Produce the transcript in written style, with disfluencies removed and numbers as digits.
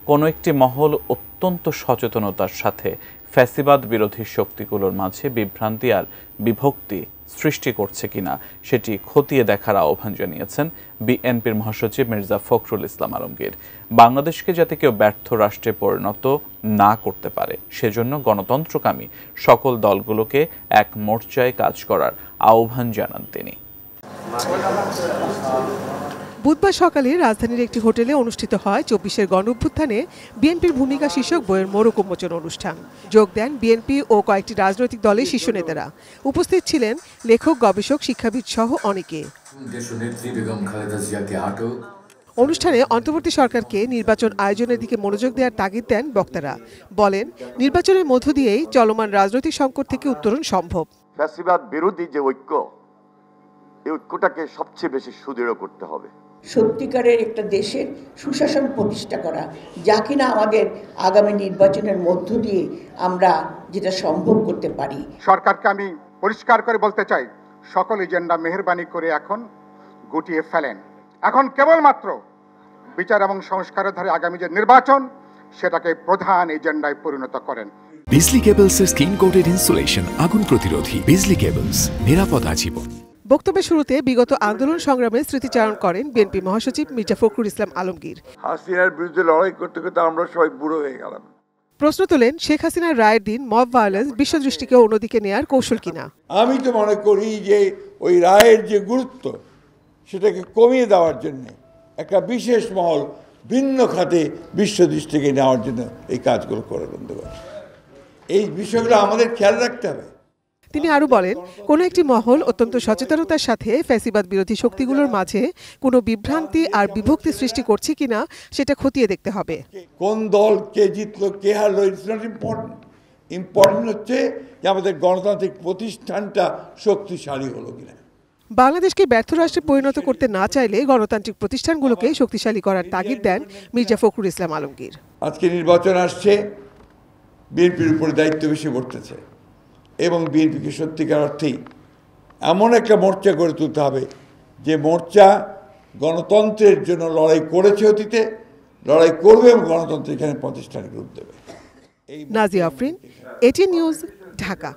কোনো একটি মহল অত্যন্ত সচেতনতার সাথে ফ্যাসিবাদ বিরোধী শক্তিগুলোর মাঝে বিভ্রান্তি আর বিভক্তি সৃষ্টি করছে কিনা সেটি খতিয়ে দেখার আহ্বান জানিয়েছেন বিএনপির মহাসচিব মির্জা ফখরুল ইসলাম আলমগীর। বাংলাদেশকে যাতে কেউ ব্যর্থ রাষ্ট্রে পরিণত না করতে পারে সেজন্য গণতন্ত্রকামী সকল দলগুলোকে এক মোর্চায় কাজ করার আহ্বান জানান তিনি। বুধবার সকালে রাজধানীর একটি হোটেলে অনুষ্ঠিত হয় ২৪-এর গণঅভ্যুত্থানে বিএনপির ভূমিকা শীর্ষক বইয়ের মোড়ক উন্মোচন অনুষ্ঠান। যোগ দেন বিএনপি ও কয়েকটি রাজনৈতিক দলের শীর্ষ নেতারা। উপস্থিত ছিলেন লেখক, গবেষক, শিক্ষাবিদ সহ অনেকে। অনুষ্ঠানে অন্তর্বর্তী সরকারকে নির্বাচন আয়োজনের দিকে মনোযোগ দেওয়ার তাগিদ দেন বক্তারা। বলেন, নির্বাচনের মধ্য দিয়েই চলমান রাজনৈতিক সংকট থেকে উত্তরণ সম্ভব। ফ্যাসিবাদ বিরোধী যে ঐক্য, এই ঐক্যটাকে সবচেয়ে বেশি সুদৃঢ় করতে হবে। সত্যিকারের একটা দেশের সুশাসন প্রতিষ্ঠা করা, যা কিনা আমাদের আগামী নির্বাচনের মধ্য দিয়ে আমরা যেটা সম্ভব করতে পারি। সরকারকে আমি পরিষ্কার করে বলতে চাই, সকল এজেন্ডা মেহেরবানি করে এখন গুটিয়ে ফেলেন। এখন কেবলমাত্র বিচার এবং সংস্কারের ধারে আগামী যে নির্বাচন, সেটাকে প্রধান এজেন্ডায় পরিণত করেন। বিজলি কেবলসের স্ক্রিন কোটেড ইনসুলেশন আগুন প্রতিরোধী। বিজলি কেবলস, নিরাপদ আজীবন। বক্তব্যের শুরুতে বিগত আন্দোলন সংগ্রামের স্মৃতিচারণ করেন বিএনপি মহাসচিব মির্জা ফখরুল ইসলাম আলমগীর। হাসিনার বিরুদ্ধে লড়াই করতে করতে আমরা সবাই বুড়ো হয়ে গেলাম। প্রশ্ন তোলেন, শেখ হাসিনার রায়ের দিন মব ভায়োলেন্স বিশ্বদৃষ্টিকে অন্যদিকে নেয়ার কৌশল কিনা। আমি তো মনে করি যে ওই রায়ের যে গুরুত্ব, সেটাকে কমিয়ে দেওয়ার জন্য একটা বিশেষ মহল ভিন্ন খাতে বিশ্বদৃষ্টিকে নেওয়ার জন্য এই কাজগুলো করে বলতে পারে। এই বিষয়গুলো আমাদের খেয়াল রাখতে হবে। তিনি আরো বলেন, কোনো একটি মহল অত্যন্ত সচেতনতার সাথে ফ্যাসিবাদ বিরোধী শক্তিগুলোর মাঝে কোনো বিভ্রান্তি আর বিভক্তি সৃষ্টি করছে কিনা সেটা খতিয়ে দেখতে হবে। কোন দল কে জিতলো, কে হারলো, ইটস নট ইম্পর্টেন্ট। ইম্পর্টেন্ট হচ্ছে যে আমাদের গণতান্ত্রিক প্রতিষ্ঠানটা শক্তিশালী হলো কিনা। বাংলাদেশকে ব্যর্থ রাষ্ট্রে পরিণত করতে না চাইলে গণতান্ত্রিক প্রতিষ্ঠানগুলোকে শক্তিশালী করার তাগিদ দেন মির্জা ফখরুল ইসলাম আলমগীর। আজকে নির্বাচন আসছে, বিএনপির উপরে দায়িত্ব বেশি পড়তেছে এবং বিএনপিকে সত্যিকার অর্থেই এমন একটা মোর্চা গড়ে তুলতে হবে যে মোর্চা গণতন্ত্রের জন্য লড়াই করেছে অতীতে, লড়াই করবে এবং গণতন্ত্র এখানে প্রতিষ্ঠানিক রূপ দেবে। Nazia Afrin, ATN news, Dhaka.